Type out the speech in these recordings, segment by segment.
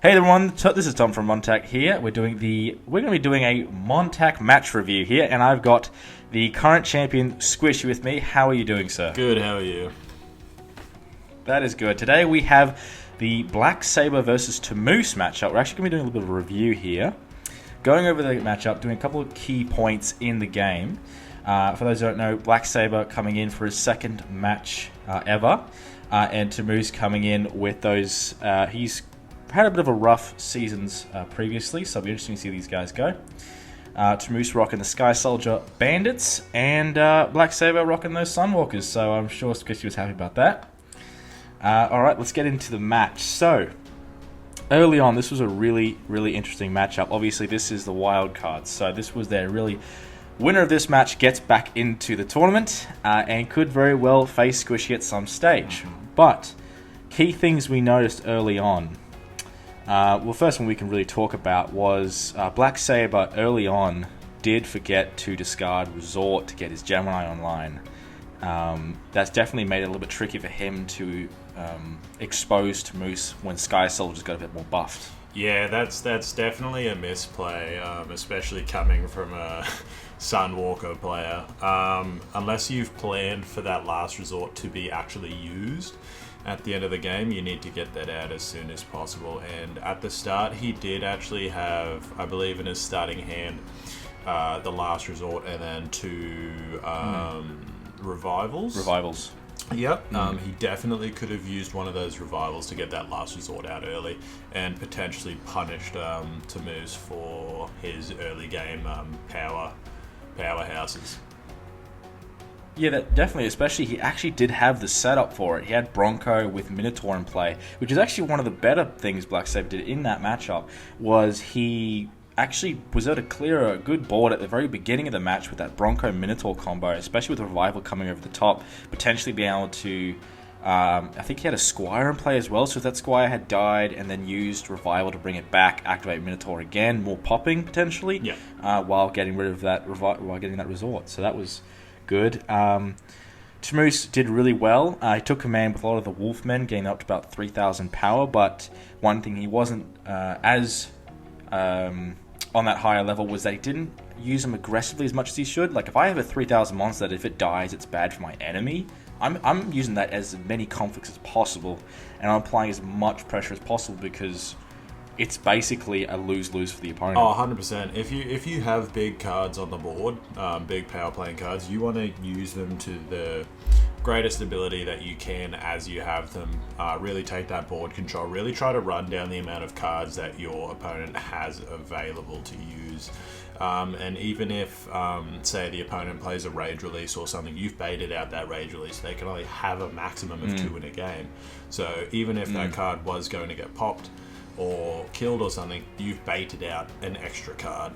Hey everyone, this is Tom from MonTac here. We're going to be doing a MonTac Match review here, and I've got the current champion Squishy with me. How are you doing, sir? Good, how are you? That is good. Today we have the Black Saber versus Tamoose matchup. We're actually going to be doing a little bit of a review here, going over the matchup, doing a couple of key points in the game. For those who don't know, Black Saber coming in for his second match ever, and Tamoose coming in with those. He's had a bit of a rough seasons previously, so it'll be interesting to see these guys go. Tamoose rocking the Sky Soldier Bandits, and Black Saber rocking those Sunwalkers, so I'm sure Squishy was happy about that. Alright, let's get into the match. So, early on, this was a really, really interesting matchup. Obviously, this is the wild card, so this was their really... Winner of this match gets back into the tournament, and could very well face Squishy at some stage. But, key things we noticed early on. Well, first one we can really talk about was Black Saber early on did forget to discard Resort to get his Gemini online. That's definitely made it a little bit tricky for him to expose Tamoose when Sky Soldier's got a bit more buffed. Yeah, that's definitely a misplay, especially coming from a Sunwalker player. Unless you've planned for that last resort to be actually used at the end of the game, you need to get that out as soon as possible. And at the start, he did actually have, I believe in his starting hand, the last resort and then two revivals. Yep. He definitely could have used one of those revivals to get that last resort out early and potentially punished Tamoose for his early game powerhouses. Yeah, that definitely, especially he actually did have the setup for it. He had Bronco with Minotaur in play, which is actually one of the better things Black Saber did in that matchup, was he actually was able to clear a good board at the very beginning of the match with that Bronco Minotaur combo, especially with Revival coming over the top, potentially being able to... I think he had a Squire in play as well, so if that Squire had died and then used Revival to bring it back, activate Minotaur again, more popping potentially, while getting rid of that while getting that resort. So that was good. Tamoose did really well. He took command with a lot of the Wolfmen, getting up to about 3,000 power, but one thing he wasn't as on that higher level was that he didn't use them aggressively as much as he should. Like, if I have a 3,000 monster that if it dies, it's bad for my enemy, I'm using that as many conflicts as possible, and I'm applying as much pressure as possible because it's basically a lose-lose for the opponent. Oh, 100%. If you have big cards on the board, big power playing cards, you want to use them to the greatest ability that you can as you have them. Really take that board control. Really try to run down the amount of cards that your opponent has available to use. And even if, say, the opponent plays a Rage Release or something, you've baited out that Rage Release. They can only have a maximum of 2 in a game. So even if that card was going to get popped or killed or something, you've baited out an extra card.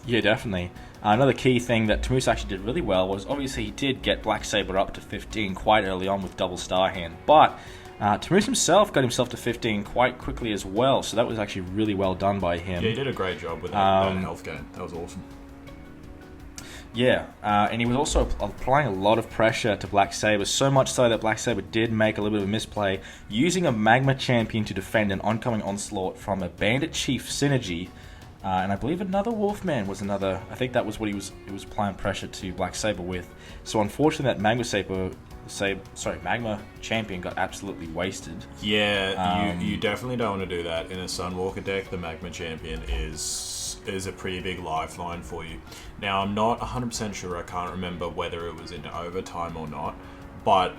Yeah, definitely. Another key thing that Tamoose actually did really well was obviously he did get Black Saber up to 15 quite early on with double star hand, but Tamoose himself got himself to 15 quite quickly as well, so that was actually really well done by him. Yeah, he did a great job with that health gain. That was awesome. Yeah, and he was also applying a lot of pressure to Black Saber, so much so that Black Saber did make a little bit of a misplay, using a Magma Champion to defend an oncoming onslaught from a Bandit Chief synergy, and I believe another Wolfman was another... I think that was what he was applying pressure to Black Saber with. So unfortunately that Magma Champion got absolutely wasted. Yeah, you definitely don't want to do that. In a Sunwalker deck, the Magma Champion is a pretty big lifeline for you. Now, I'm not 100% sure, I can't remember whether it was in overtime or not, but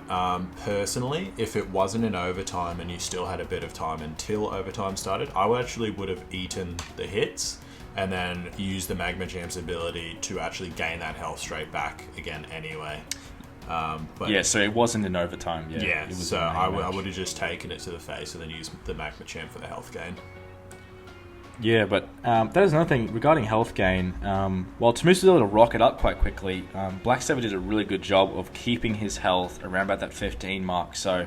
personally, if it wasn't in overtime and you still had a bit of time until overtime started, I actually would have eaten the hits and then used the Magma Champ's ability to actually gain that health straight back again anyway. But yeah, so it wasn't in overtime. Yeah, it was so I would have just taken it to the face and then used the Magma Champ for the health gain. Yeah, but that is another thing regarding health gain. While Tamoose was able to rock it up quite quickly, Black Saber did a really good job of keeping his health around about that 15 mark. So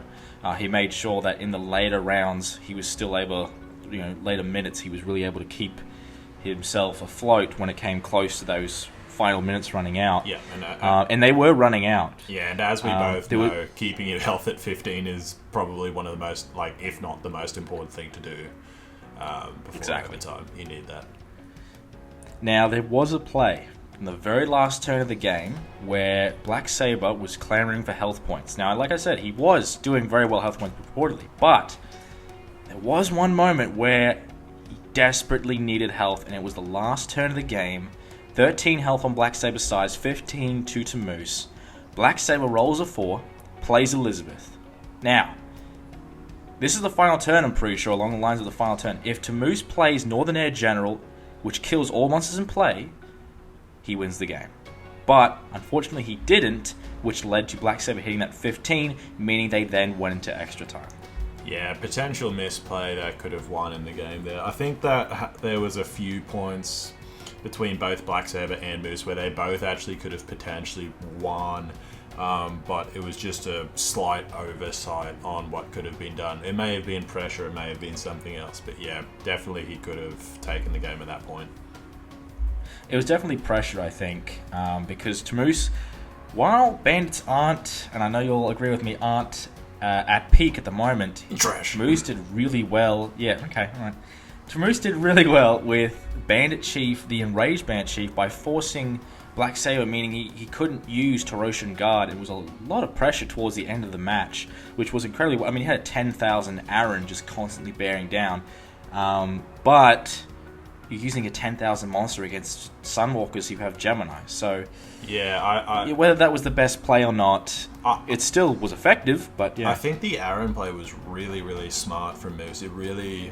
he made sure that in the later rounds, he was still able, later minutes, he was really able to keep himself afloat when it came close to those final minutes running out. Yeah, and they were running out. Yeah, and as we both know, keeping your health at 15 is probably one of the most, like, if not the most important thing to do before overtime. You need that. Now, there was a play in the very last turn of the game where Black Saber was clamoring for health points. Now, like I said, he was doing very well health points reportedly, but there was one moment where he desperately needed health, and it was the last turn of the game. 13 health on Black Saber's side, 15 to Moose. Black Saber rolls a 4, plays Elizabeth. Now, this is the final turn, I'm pretty sure, along the lines of the final turn. If Tamoose plays Northern Air General, which kills all monsters in play, he wins the game. But, unfortunately, he didn't, which led to Black Saber hitting that 15, meaning they then went into extra time. Yeah, potential misplay that could have won in the game there. I think that there was a few points between both Black Saber and Moose where they both actually could have potentially won, but it was just a slight oversight on what could have been done. It may have been pressure, it may have been something else, but yeah, definitely he could have taken the game at that point. It was definitely pressure, I think, because Tamoose, while Bandits aren't, and I know you'll agree with me, aren't at peak at the moment, Tamoose did really well. Yeah, okay, alright. Tamoose did really well with Bandit Chief, the Enraged Bandit Chief, by forcing Black Saber, meaning he couldn't use Tarosian Guard. It was a lot of pressure towards the end of the match, which was incredibly... I mean, he had a 10,000 Aaron just constantly bearing down. But you're using a 10,000 monster against Sunwalkers who have Gemini. So, yeah, whether that was the best play or not, it still was effective, but yeah. I think the Aaron play was really, really smart from Moose. It really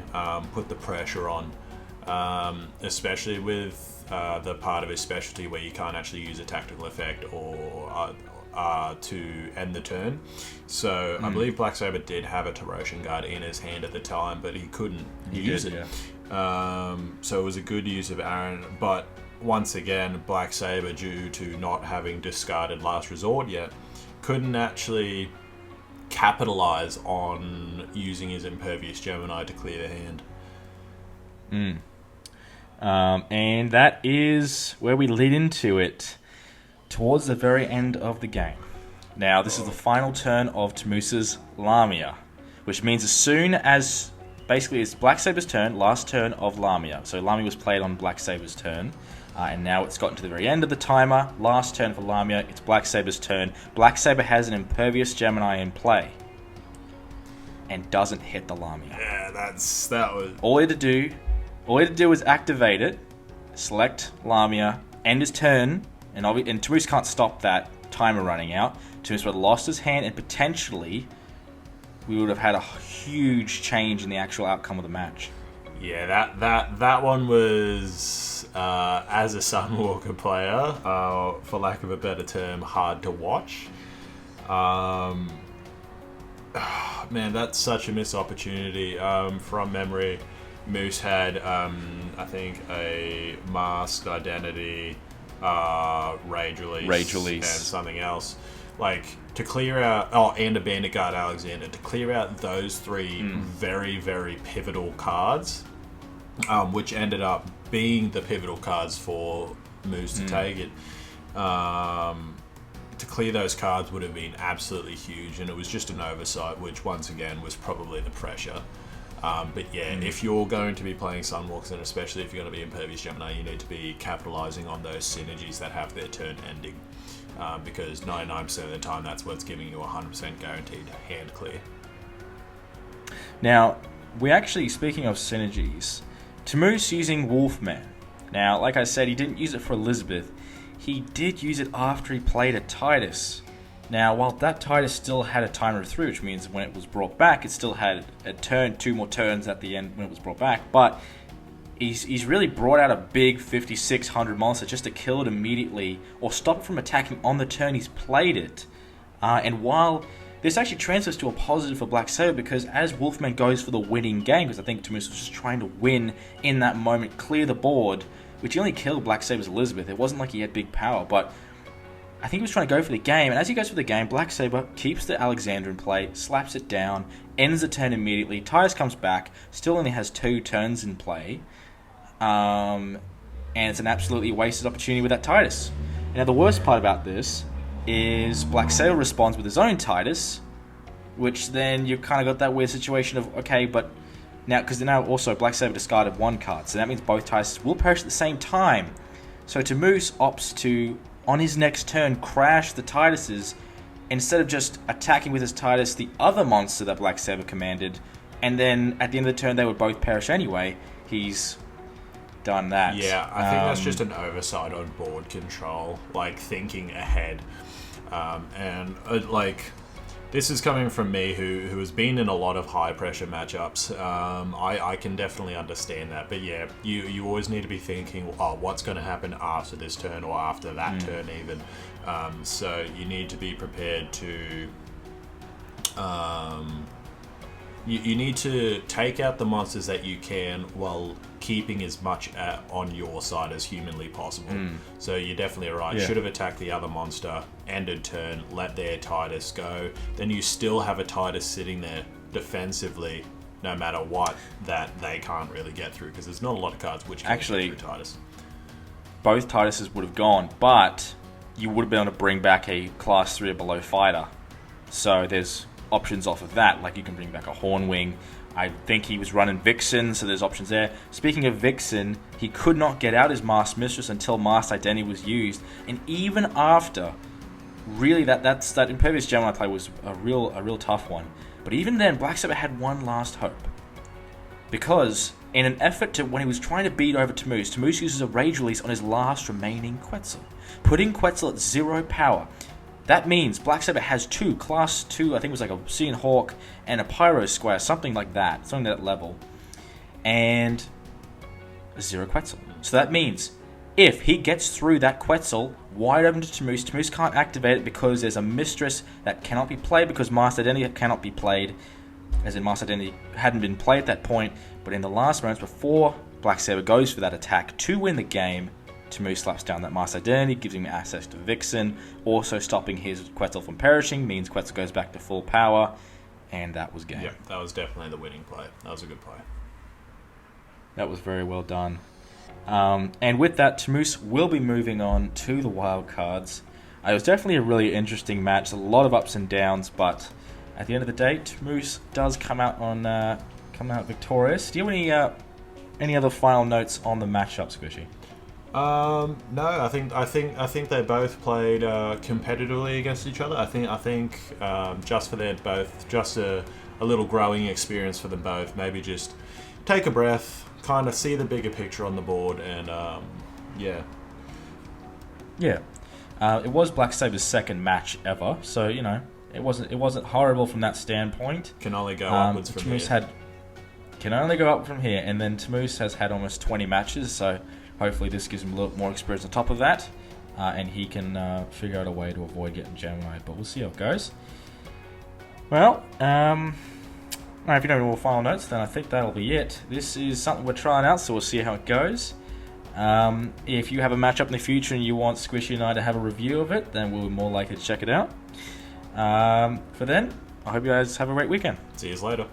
put the pressure on, especially with the part of his specialty where you can't actually use a tactical effect or to end the turn. So I believe Black Saber did have a Tarosian Guard in his hand at the time, but he couldn't use it. Yeah. So it was a good use of Aaron, but once again, Black Saber, due to not having discarded Last Resort yet, couldn't actually capitalize on using his Impervious Gemini to clear the hand. And that is where we lead into it, towards the very end of the game. Now, this is the final turn of Tamoose's Lamia, which means as soon as... Basically, it's Black Saber's turn, last turn of Lamia. So Lamia was played on Black Saber's turn, and now it's gotten to the very end of the timer. Last turn for Lamia, it's Black Saber's turn. Black Saber has an Impervious Gemini in play, and doesn't hit the Lamia. Yeah, that was... All he had to do was activate it, select Lamia, end his turn, and Tamoose can't stop that timer running out. Tamoose would have lost his hand, and potentially we would have had a huge change in the actual outcome of the match. Yeah, that one was, as a Sunwalker player, for lack of a better term, hard to watch. Man, that's such a missed opportunity. From memory, Moose had, I think, a Masked Identity, Rage Release, and something else. Like, to clear out... and a Bandit Guard Alexander. To clear out those three very, very pivotal cards, which ended up being the pivotal cards for Moose to take it. To clear those cards would have been absolutely huge, and it was just an oversight, which, once again, was probably the pressure. But yeah, if you're going to be playing Sunwalkers, and especially if you're going to be Impervious Gemini, you need to be capitalizing on those synergies that have their turn ending. Because 99% of the time, that's what's giving you a 100% guaranteed hand clear. Now, we actually, speaking of synergies, Tamoose using Wolfman. Now, like I said, he didn't use it for Elizabeth. He did use it after he played a Titus. Now, while that Titus still had a timer of 3, which means when it was brought back, it still had a turn, 2 more turns at the end when it was brought back, but he's really brought out a big 5,600 monster just to kill it immediately or stop it from attacking on the turn he's played it. And while this actually transfers to a positive for Black Saber, because as Wolfman goes for the winning game, because I think Tamoose was just trying to win in that moment, clear the board, which he only killed Black Saber's Elizabeth. It wasn't like he had big power, but I think he was trying to go for the game. And as he goes for the game, Black Saber keeps the Alexander in play, slaps it down, ends the turn immediately. Titus comes back, still only has 2 turns in play. And and it's an absolutely wasted opportunity with that Titus. Now, the worst part about this is Black Saber responds with his own Titus, which then you've kind of got that weird situation of, okay, but now, because now also Black Saber discarded one card, so that means both Titus will perish at the same time. So Tamoose opts to, on his next turn, crash the Tituses, instead of just attacking with his Titus the other monster that Black Saber commanded, and then at the end of the turn they would both perish anyway. He's done that. Yeah, I think that's just an oversight on board control, like thinking ahead. This is coming from me who has been in a lot of high pressure matchups. I can definitely understand that. But yeah, you always need to be thinking, oh, what's going to happen after this turn or after that turn even. So you need to be prepared to... You need to take out the monsters that you can while keeping as much on your side as humanly possible. So you're definitely right. Yeah. Should have attacked the other monster, ended turn, let their Titus go. Then you still have a Titus sitting there defensively, no matter what, that they can't really get through, because there's not a lot of cards which can actually get through Titus. Both Tituses would have gone, but you would have been able to bring back a class 3 or below fighter. So there's options off of that, like you can bring back a Hornwing. I think he was running Vixen, so there's options there. Speaking of Vixen, he could not get out his Masked Mistress until Masked Identity was used, and even after, really that Impervious Gem I played was a real tough one. But even then, Black Saber had one last hope, because in an effort to, when he was trying to beat over Tamoose uses a Rage Release on his last remaining Quetzal, putting Quetzal at 0 power. That means Black Saber has 2 Class 2, I think it was like a Sea and Hawk, and a Pyro Square, something like that, something at that level, and a 0 Quetzal. So that means if he gets through that Quetzal wide open to Tamoose can't activate it because there's a Mistress that cannot be played, because Masked Identity cannot be played, as in Masked Identity hadn't been played at that point. But in the last moments before Black Saber goes for that attack to win the game, Tamoose slaps down that Masked Identity, gives him access to Vixen, also stopping his Quetzal from perishing, means Quetzal goes back to full power, and that was game. Yeah, that was definitely the winning play. That was a good play. That was very well done. And with that, Tamoose will be moving on to the wild cards. It was definitely a really interesting match, a lot of ups and downs, but at the end of the day, Tamoose does come out victorious. Do you have any other final notes on the matchup, Squishy? No, I think they both played competitively against each other. I think just for just a little growing experience for them both. Maybe just take a breath, kind of see the bigger picture on the board, and yeah. It was Black Saber's second match ever, so it wasn't horrible from that standpoint. Can only go upwards from here. Can only go up from here, and then Tamoose has had almost 20 matches, so hopefully this gives him a little more experience on top of that, and he can figure out a way to avoid getting gem-wide, but we'll see how it goes. Well, if you don't have any more final notes, then I think that'll be it. This is something we're trying out, so we'll see how it goes. If you have a matchup in the future and you want Squishy and I to have a review of it, then we'll be more likely to check it out. For then, I hope you guys have a great weekend. See you later.